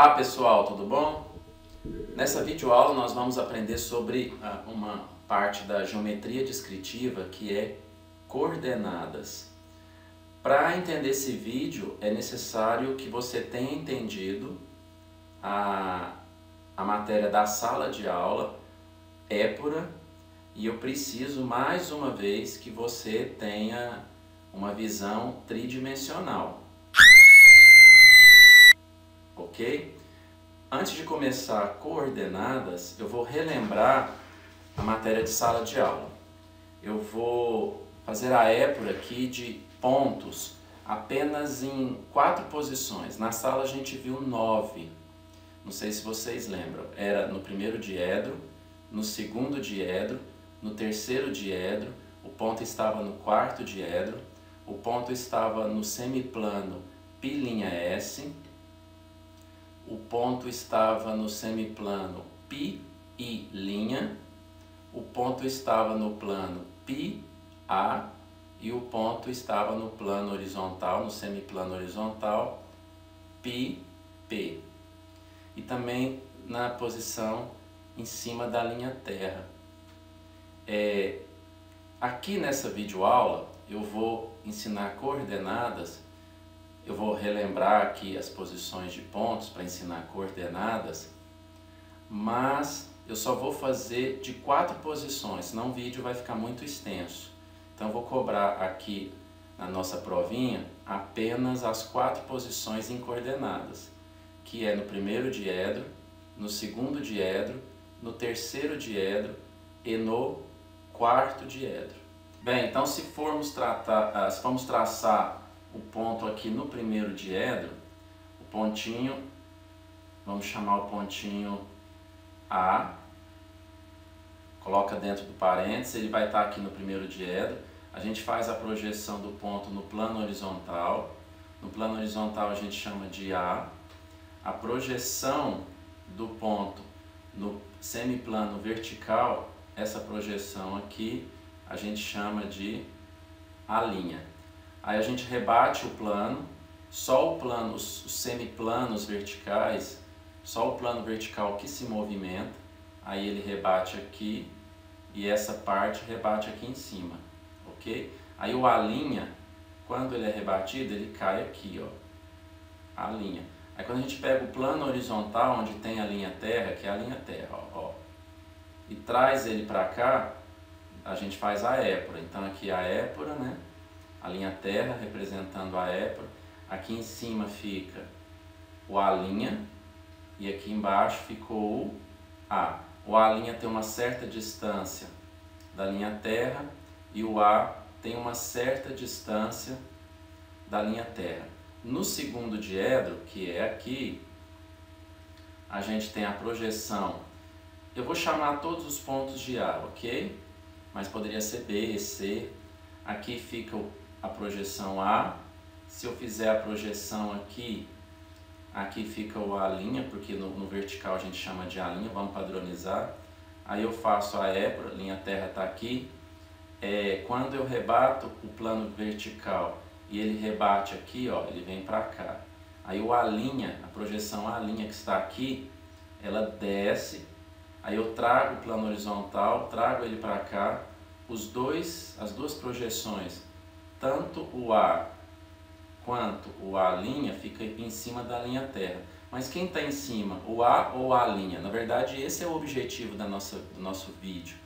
Olá pessoal, tudo bom? Nessa videoaula nós vamos aprender sobre uma parte da geometria descritiva que é coordenadas. Para entender esse vídeo é necessário que você tenha entendido a matéria da sala de aula, épura, e eu preciso mais uma vez que você tenha uma visão tridimensional. Ok? Antes de começar coordenadas, eu vou relembrar a matéria de sala de aula. Eu vou fazer a épura aqui de pontos apenas em 4 posições. Na sala a gente viu 9. Não sei se vocês lembram. Era no primeiro diedro, no segundo diedro, no terceiro diedro, o ponto estava no quarto diedro, o ponto estava no semiplano π'S, o ponto estava no semiplano πI', o ponto estava no plano πA e o ponto estava no plano horizontal, no semiplano horizontal, πP. E também na posição em cima da linha terra. Aqui nessa videoaula eu vou ensinar coordenadas. Eu vou relembrar aqui as posições de pontos para ensinar coordenadas, mas eu só vou fazer de 4 posições, senão o vídeo vai ficar muito extenso. Então eu vou cobrar aqui na nossa provinha apenas as 4 posições em coordenadas, que é no primeiro diedro, no segundo diedro, no terceiro diedro e no quarto diedro. Bem, então se formos traçar o ponto aqui no primeiro diedro, o pontinho, vamos chamar o pontinho A, coloca dentro do parênteses, ele vai estar aqui no primeiro diedro. A gente faz a projeção do ponto no plano horizontal. No plano horizontal a gente chama de A. A projeção do ponto no semiplano vertical, essa projeção aqui, a gente chama de A'. Aí a gente rebate o plano, só o plano, os semiplanos verticais, só o plano vertical que se movimenta, aí ele rebate aqui e essa parte rebate aqui em cima, ok? Aí o A', quando ele é rebatido, ele cai aqui, ó, A'. Aí quando a gente pega o plano horizontal, onde tem a linha terra, que é a linha terra, ó, e traz ele para cá, a gente faz a épura. Então aqui a épura, né? A linha terra representando a épura. Aqui em cima fica o A' e aqui embaixo ficou o A. O A' tem uma certa distância da linha terra e o A tem uma certa distância da linha terra. No segundo diedro, que é aqui, a gente tem a projeção. Eu vou chamar todos os pontos de A, ok? Mas poderia ser B, C. Aqui fica a projeção A. Se eu fizer a projeção aqui, aqui fica o A', porque no vertical a gente chama de A', vamos padronizar. Aí eu faço a épura, linha terra está aqui. Quando eu rebato o plano vertical e ele rebate aqui, ó, ele vem para cá. Aí o A', a projeção A' que está aqui, ela desce. Aí eu trago o plano horizontal, trago ele para cá. As duas projeções, tanto o A quanto o A' fica em cima da linha terra. Mas quem está em cima, o A ou a A'? Na verdade, esse é o objetivo do nosso vídeo.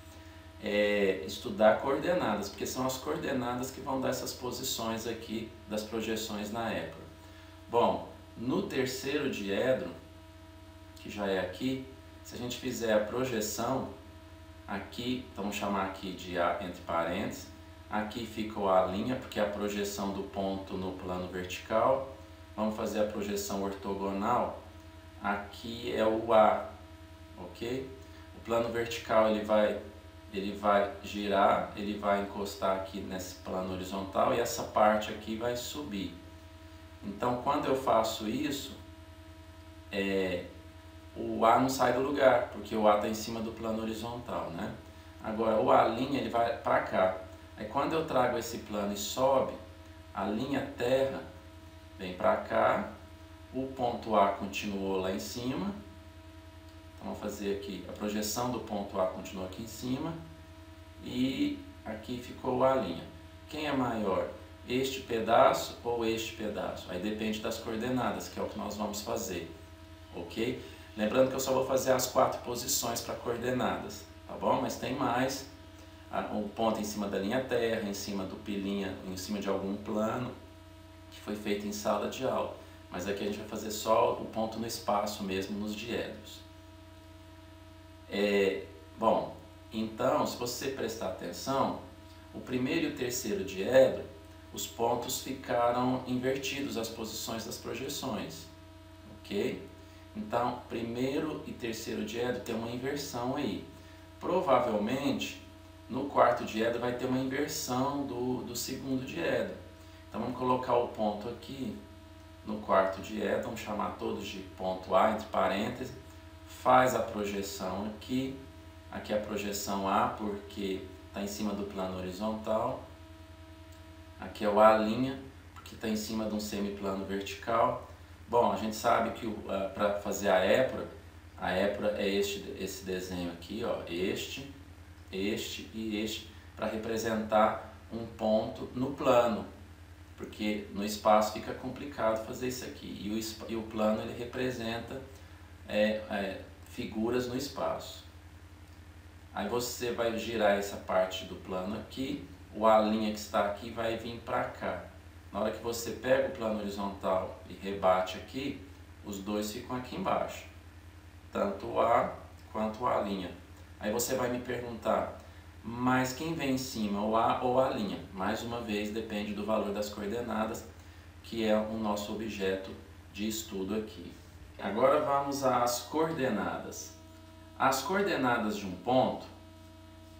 É estudar coordenadas, porque são as coordenadas que vão dar essas posições aqui das projeções na épura. Bom, no terceiro diedro, que já é aqui, se a gente fizer a projeção, aqui, vamos chamar aqui de A entre parênteses, aqui fica o A', porque é a projeção do ponto no plano vertical. Vamos fazer a projeção ortogonal, aqui é o A, ok? O plano vertical ele vai girar, ele vai encostar aqui nesse plano horizontal e essa parte aqui vai subir. Então quando eu faço isso, o A não sai do lugar, porque o A está em cima do plano horizontal, né? Agora o A' ele vai para cá. Aí quando eu trago esse plano e sobe, a linha terra vem para cá, o ponto A continuou lá em cima. Então, vamos fazer aqui, a projeção do ponto A continuou aqui em cima. E aqui ficou a linha. Quem é maior? Este pedaço ou este pedaço? Aí depende das coordenadas, que é o que nós vamos fazer. Ok? Lembrando que eu só vou fazer as 4 posições para coordenadas. Tá bom? Mas tem mais. O ponto em cima da linha terra, em cima do pilinha, em cima de algum plano, que foi feito em sala de aula. Mas aqui a gente vai fazer só o ponto no espaço mesmo, nos diedros. Bom, então, se você prestar atenção, o primeiro e o terceiro diedro, os pontos ficaram invertidos, as posições das projeções. Ok? Então, primeiro e terceiro diedro tem uma inversão aí. Provavelmente, no quarto diedro vai ter uma inversão do segundo diedro. Então, vamos colocar o ponto aqui no quarto diedro, vamos chamar todos de ponto A, entre parênteses, faz a projeção aqui. Aqui é a projeção A, porque está em cima do plano horizontal. Aqui é o A', porque está em cima de um semiplano vertical. Bom, a gente sabe que para fazer a épora é esse desenho aqui, ó, este e este, para representar um ponto no plano, porque no espaço fica complicado fazer isso aqui. E o plano ele representa figuras no espaço. Aí você vai girar essa parte do plano aqui, o A' que está aqui vai vir para cá. Na hora que você pega o plano horizontal e rebate aqui, os dois ficam aqui embaixo, tanto o A quanto o A'. Aí você vai me perguntar, mas quem vem em cima, o A ou a'? Mais uma vez, depende do valor das coordenadas, que é o nosso objeto de estudo aqui. Agora vamos às coordenadas. As coordenadas de um ponto,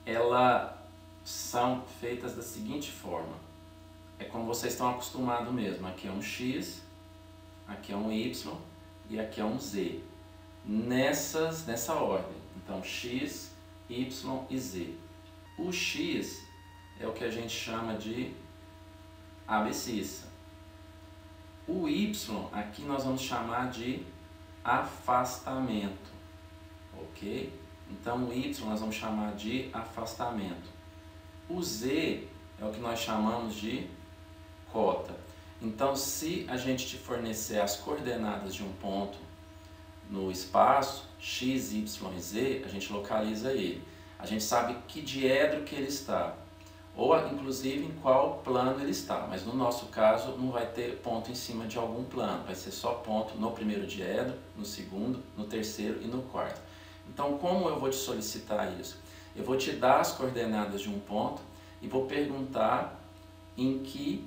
elas são feitas da seguinte forma. É como vocês estão acostumados mesmo. Aqui é um X, aqui é um Y e aqui é um Z. Nessa ordem. Então, X, Y e Z. O X é o que a gente chama de abscissa. O Y, aqui nós vamos chamar de afastamento. Ok? Então, o Y nós vamos chamar de afastamento. O Z é o que nós chamamos de cota. Então, se a gente te fornecer as coordenadas de um ponto no espaço, x, y e z, a gente localiza ele. A gente sabe que diedro que ele está, ou inclusive em qual plano ele está, mas no nosso caso não vai ter ponto em cima de algum plano, vai ser só ponto no primeiro diedro, no segundo, no terceiro e no quarto. Então, como eu vou te solicitar isso? Eu vou te dar as coordenadas de um ponto e vou perguntar em que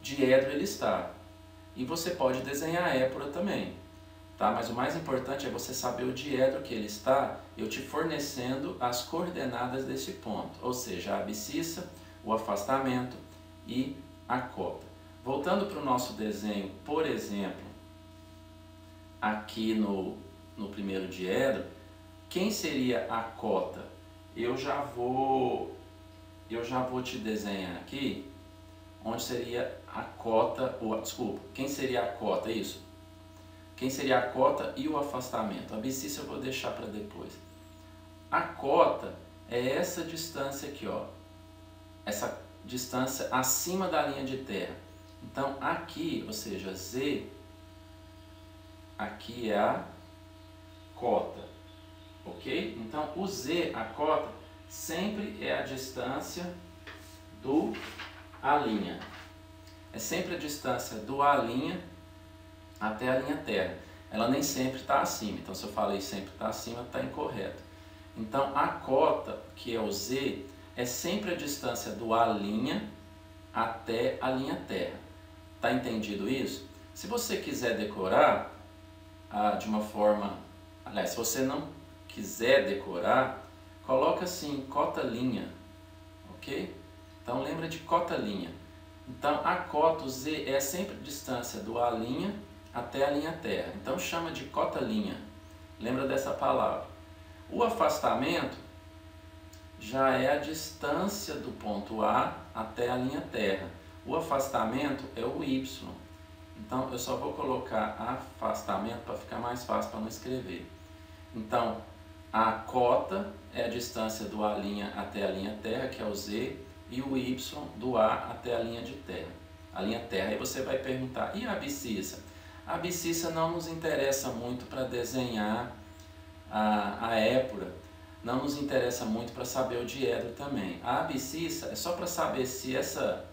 diedro ele está. E você pode desenhar a épora também, tá? Mas o mais importante é você saber o diedro que ele está, eu te fornecendo as coordenadas desse ponto, ou seja, a abscissa, o afastamento e a cota. Voltando para o nosso desenho, por exemplo, aqui no primeiro diedro, quem seria a cota? Eu já vou te desenhar aqui onde seria a cota, quem seria a cota? Isso. Quem seria a cota e o afastamento? A abscissa eu vou deixar para depois. A cota é essa distância aqui, ó. Essa distância acima da linha de terra. Então, aqui, ou seja, Z, aqui é a cota. Ok? Então, o Z, a cota, sempre é a distância do A'. É sempre a distância do A' até a linha terra. Ela nem sempre está acima. Então, se eu falei sempre está acima, está incorreto. Então, a cota, que é o Z, é sempre a distância do A' até a linha terra. Está entendido isso? Se você quiser decorar de uma forma... Aliás, se você não quiser decorar, coloca assim, cota linha. Ok? Então, lembra de cota linha. Então, a cota, o Z, é sempre a distância do A' até a linha terra. Então, chama de cota linha. Lembra dessa palavra. O afastamento já é a distância do ponto A até a linha terra. O afastamento é o Y. Então, eu só vou colocar afastamento para ficar mais fácil para não escrever. Então, a cota é a distância do A' até a linha terra, que é o Z, e o Y do A até a linha de terra, a linha terra. Aí você vai perguntar, e a abscissa? A abscissa não nos interessa muito para desenhar a épura, não nos interessa muito para saber o diedro também. A abscissa é só para saber se essa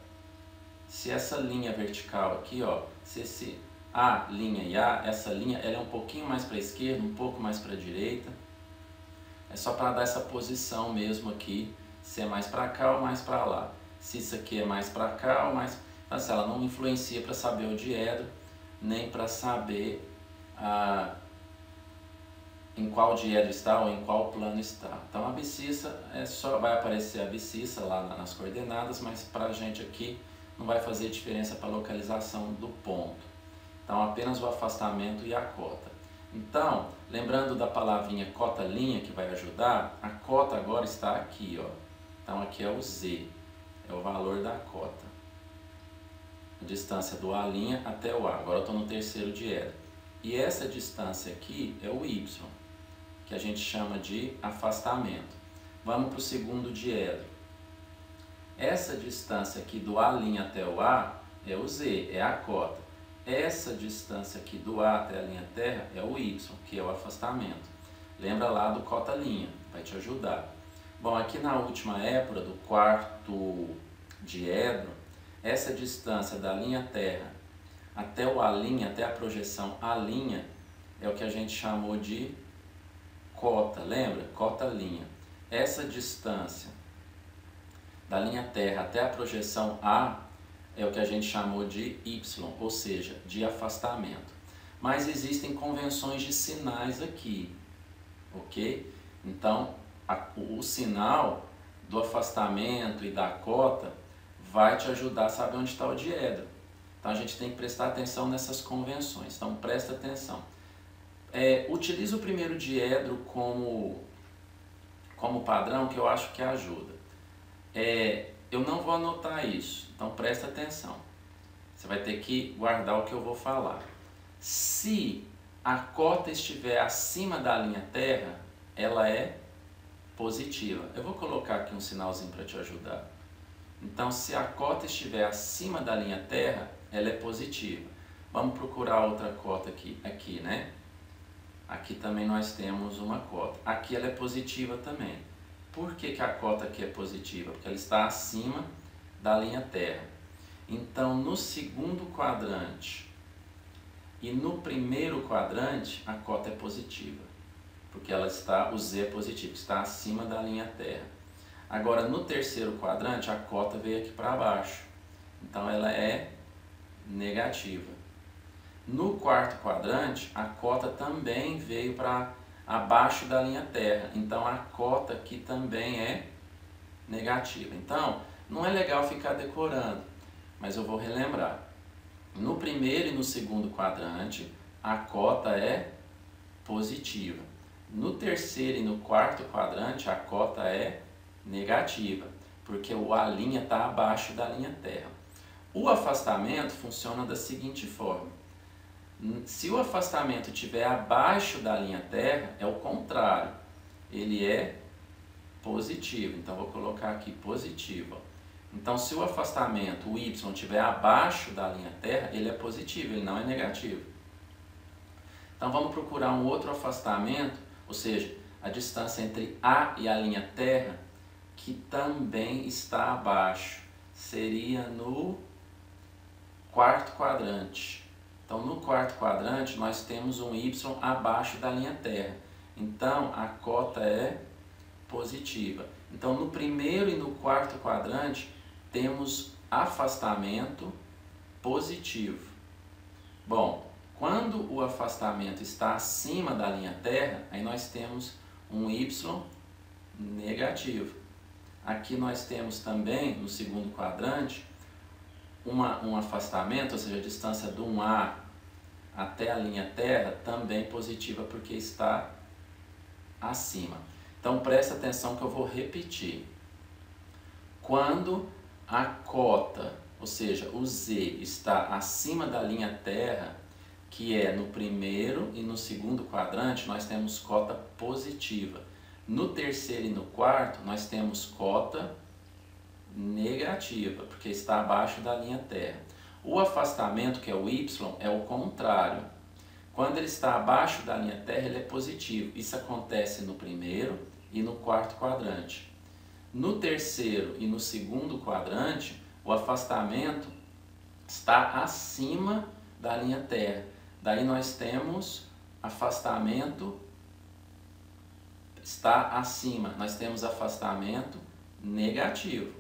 linha vertical aqui, ó, se esse A' e A, essa linha, ela é um pouquinho mais para a esquerda, um pouco mais para a direita. É só para dar essa posição mesmo aqui, se é mais para cá ou mais para lá. Se isso aqui é mais para cá ou mais... Então, assim, ela não influencia para saber o diedro, nem para saber em qual diedro está ou em qual plano está. Então, a abscissa vai aparecer a abscissa lá nas coordenadas, mas para a gente aqui não vai fazer diferença para a localização do ponto. Então, apenas o afastamento e a cota. Então, lembrando da palavrinha cota-linha que vai ajudar, a cota agora está aqui, ó. Então, aqui é o Z, é o valor da cota. A distância do A' até o A. Agora eu estou no terceiro diedro. E essa distância aqui é o Y, que a gente chama de afastamento. Vamos para o segundo diedro. Essa distância aqui do A' até o A é o Z, é a cota. Essa distância aqui do A até a linha terra é o Y, que é o afastamento. Lembra lá do cota-linha, vai te ajudar. Bom, aqui na última épura do quarto diedro, essa distância da linha terra até o A', até a projeção A', é o que a gente chamou de cota, lembra? Cota-linha. Essa distância da linha terra até a projeção A é o que a gente chamou de Y, ou seja, de afastamento. Mas existem convenções de sinais aqui, ok? Então, o sinal do afastamento e da cota vai te ajudar a saber onde está o diedro. Então, a gente tem que prestar atenção nessas convenções. Então, presta atenção. Utiliza o primeiro diedro como padrão, que eu acho que ajuda. Eu não vou anotar isso, então presta atenção. Você vai ter que guardar o que eu vou falar. Se a cota estiver acima da linha terra, ela é positiva. Eu vou colocar aqui um sinalzinho para te ajudar. Então, se a cota estiver acima da linha terra, ela é positiva. Vamos procurar outra cota aqui, né? Aqui também nós temos uma cota. Aqui ela é positiva também. Por que a cota aqui é positiva? Porque ela está acima da linha terra. Então, no segundo quadrante e no primeiro quadrante, a cota é positiva. Porque o Z é positivo, está acima da linha terra. Agora, no terceiro quadrante, a cota veio aqui para baixo. Então, ela é negativa. No quarto quadrante, a cota também veio para abaixo da linha terra. Então, a cota aqui também é negativa. Então, não é legal ficar decorando, mas eu vou relembrar. No primeiro e no segundo quadrante, a cota é positiva. No terceiro e no quarto quadrante, a cota é negativa, porque o A' está abaixo da linha terra. O afastamento funciona da seguinte forma. Se o afastamento estiver abaixo da linha terra, é o contrário. Ele é positivo. Então, vou colocar aqui positivo. Então, se o afastamento, o Y, estiver abaixo da linha terra, ele é positivo, ele não é negativo. Então, vamos procurar um outro afastamento, ou seja, a distância entre A e a linha terra, que também está abaixo. Seria no quarto quadrante. Então, no quarto quadrante, nós temos um Y abaixo da linha terra. Então, a cota é positiva. Então, no primeiro e no quarto quadrante, temos afastamento positivo. Bom, quando o afastamento está acima da linha terra, aí nós temos um Y negativo. Aqui nós temos também, no segundo quadrante, um afastamento, ou seja, a distância do 1A até a linha terra, também positiva, porque está acima. Então, presta atenção que eu vou repetir. Quando a cota ou seja, o Z está acima da linha terra, que é no primeiro e no segundo quadrante, nós temos cota positiva. No terceiro e no quarto, nós temos cota negativa, porque está abaixo da linha terra. O afastamento, que é o Y, é o contrário. Quando ele está abaixo da linha terra, ele é positivo. Isso acontece no primeiro e no quarto quadrante. No terceiro e no segundo quadrante, o afastamento está acima da linha terra. Daí nós temos afastamento está acima. Nós temos afastamento negativo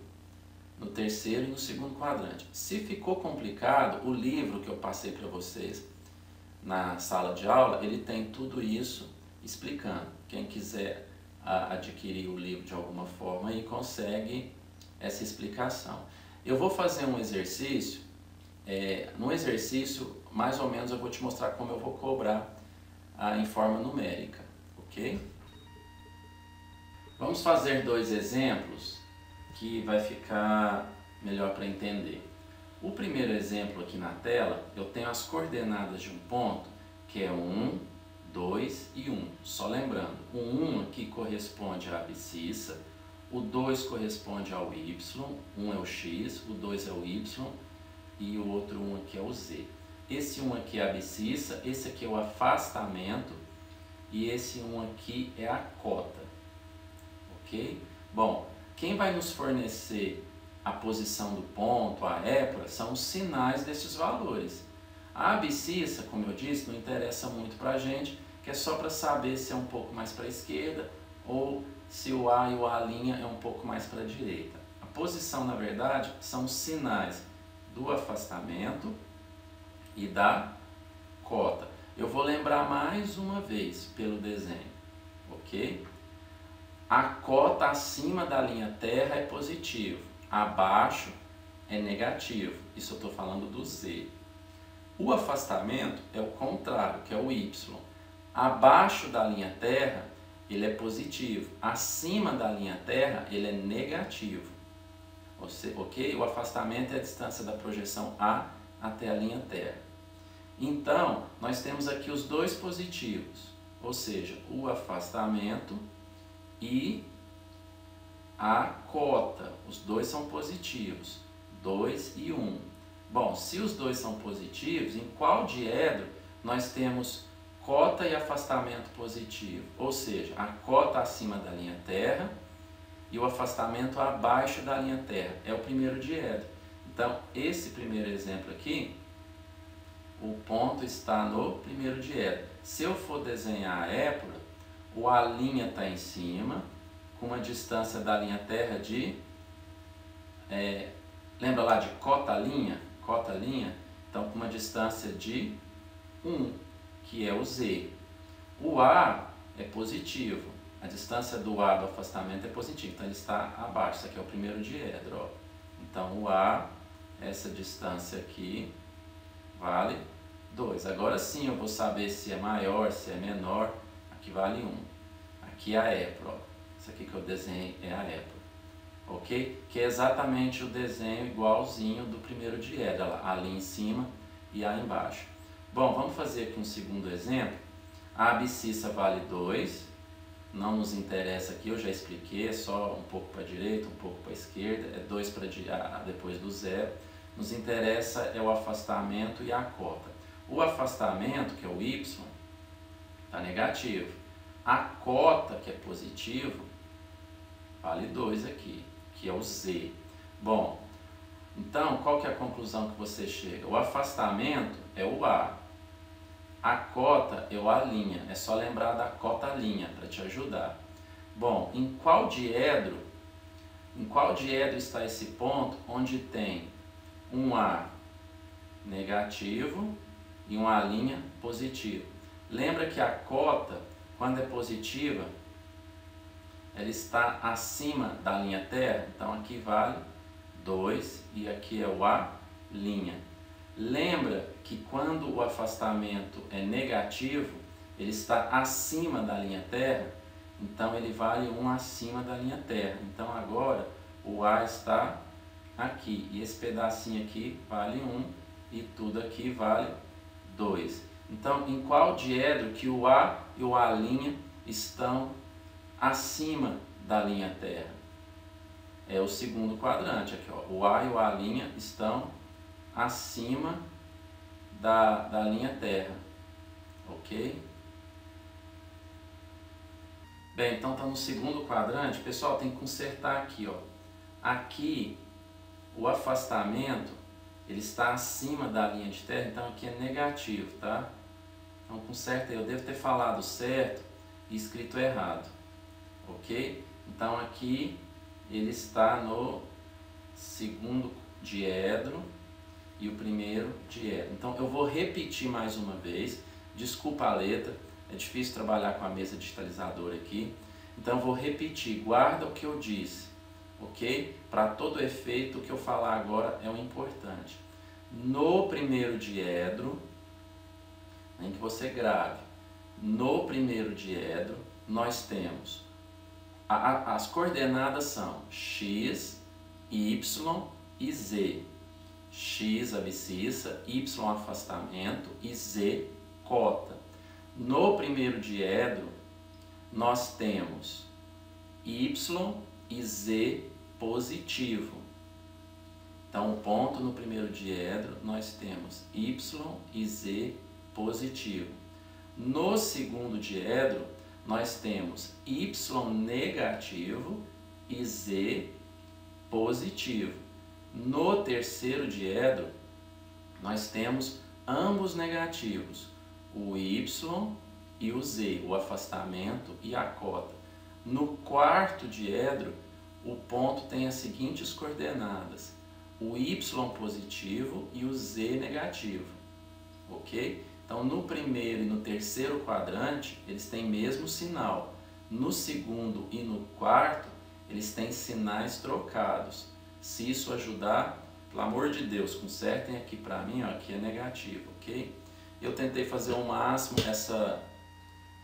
no terceiro e no segundo quadrante. Se ficou complicado, o livro que eu passei para vocês na sala de aula, ele tem tudo isso explicando. Quem quiser adquirir o livro de alguma forma aí consegue essa explicação. Eu vou fazer um exercício, no exercício mais ou menos eu vou te mostrar como eu vou cobrar em forma numérica, ok? Vamos fazer dois exemplos que vai ficar melhor para entender. O primeiro exemplo aqui na tela, eu tenho as coordenadas de um ponto que é 1, 2 e 1. Só lembrando, o 1 aqui corresponde à abscissa, o 2 corresponde ao y, 1 é o x, o 2 é o y e o outro 1 aqui é o z. Esse 1 aqui é a abscissa, esse aqui é o afastamento e esse 1 aqui é a cota. Ok? Bom, quem vai nos fornecer a posição do ponto, a épora, são os sinais desses valores. A abscissa, como eu disse, não interessa muito para a gente, que é só para saber se é um pouco mais para a esquerda ou se o A e o A' é um pouco mais para a direita. A posição, na verdade, são os sinais do afastamento e da cota. Eu vou lembrar mais uma vez pelo desenho, ok? A cota acima da linha terra é positivo, abaixo é negativo. Isso eu estou falando do Z. O afastamento é o contrário, que é o Y. Abaixo da linha terra, ele é positivo. Acima da linha terra, ele é negativo. Ok? O afastamento é a distância da projeção A até a linha terra. Então, nós temos aqui os dois positivos, ou seja, o afastamento e a cota. Os dois são positivos, 2 e 1. Bom, se os dois são positivos, em qual diedro nós temos cota e afastamento positivo? Ou seja, a cota acima da linha terra e o afastamento abaixo da linha terra. É o primeiro diedro. Então, esse primeiro exemplo aqui, o ponto está no primeiro diedro. Se eu for desenhar a épora, o A' está em cima, com uma distância da linha terra de... lembra lá de cota-linha? Cota-linha, então com uma distância de 1, que é o Z. O A é positivo, a distância do A do afastamento é positiva, então ele está abaixo, isso aqui é o primeiro diedro. Ó. Então o A, essa distância aqui, vale 2. Agora sim eu vou saber se é maior, se é menor, aqui vale 1. Aqui é a épora, ó. Isso aqui que eu desenhei é a épora. Ok? Que é exatamente o desenho igualzinho do primeiro diedro, ali em cima e A embaixo. Bom, vamos fazer aqui um segundo exemplo. A abscissa vale 2, não nos interessa aqui, eu já expliquei, é só um pouco para a direita, um pouco para a esquerda, é 2 depois do zero. Nos interessa é o afastamento e a cota. O afastamento, que é o y, está negativo. A cota, que é positivo, vale 2 aqui, que é o Z. Bom, então qual que é a conclusão que você chega? O afastamento é o A. A cota é o A', é só lembrar da cota-linha para te ajudar. Bom, em qual diedro está esse ponto onde tem um A negativo e um A' positivo? Lembra que a cota, quando é positiva, ela está acima da linha terra, então aqui vale 2 e aqui é o A'. Lembra que quando o afastamento é negativo, ele está acima da linha terra, então ele vale 1 acima da linha terra. Então agora o A está aqui. E esse pedacinho aqui vale 1 e tudo aqui vale 2. Então, em qual diedro que o A e o A' estão acima da linha terra? É o segundo quadrante aqui, ó. O A e o A' estão acima da linha terra, ok? Bem, então está no segundo quadrante. Pessoal, tem que consertar aqui, ó. Aqui, o afastamento, ele está acima da linha de terra, então aqui é negativo, tá? Então conserta aí, eu devo ter falado certo e escrito errado, ok? Então aqui ele está no segundo diedro e o primeiro diedro. Então eu vou repetir mais uma vez, desculpa a letra, é difícil trabalhar com a mesa digitalizadora aqui, então eu vou repetir, guarda o que eu disse, ok? Para todo efeito, o que eu falar agora é o importante. No primeiro diedro, nem que você grave, no primeiro diedro nós temos, as coordenadas são x, y e z. X abscissa, y afastamento e z cota. No primeiro diedro nós temos y e z positivo. Então, o ponto no primeiro diedro nós temos y e z positivo. No segundo diedro nós temos y negativo e z positivo. No terceiro diedro nós temos ambos negativos, o y e o z, o afastamento e a cota. No quarto diedro o ponto tem as seguintes coordenadas, o y positivo e o z negativo, ok? Então no primeiro e no terceiro quadrante eles têm mesmo sinal, no segundo e no quarto eles têm sinais trocados. Se isso ajudar, pelo amor de Deus, consertem aqui para mim, ó, aqui é negativo, ok? Eu tentei fazer ao máximo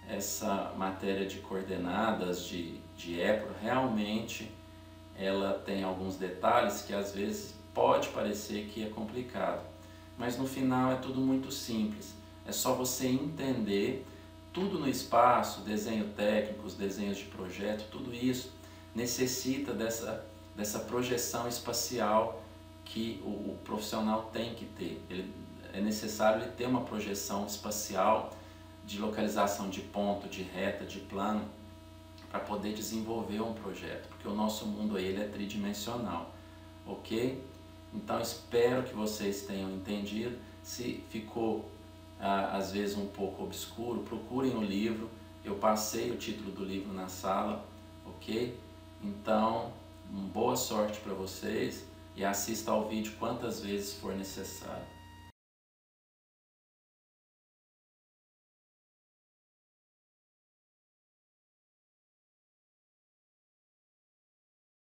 essa matéria de coordenadas de Époro, realmente ela tem alguns detalhes que às vezes pode parecer que é complicado, mas no final é tudo muito simples, é só você entender tudo no espaço, desenho técnico, os desenhos de projeto, tudo isso necessita dessa projeção espacial que o profissional tem que ter. É necessário ele ter uma projeção espacial de localização de ponto, de reta, de plano, para poder desenvolver um projeto, porque o nosso mundo aí, ele é tridimensional, ok? Então espero que vocês tenham entendido. Se ficou às vezes um pouco obscuro, procurem o livro, eu passei o título do livro na sala, ok? Então, boa sorte para vocês e assista ao vídeo quantas vezes for necessário.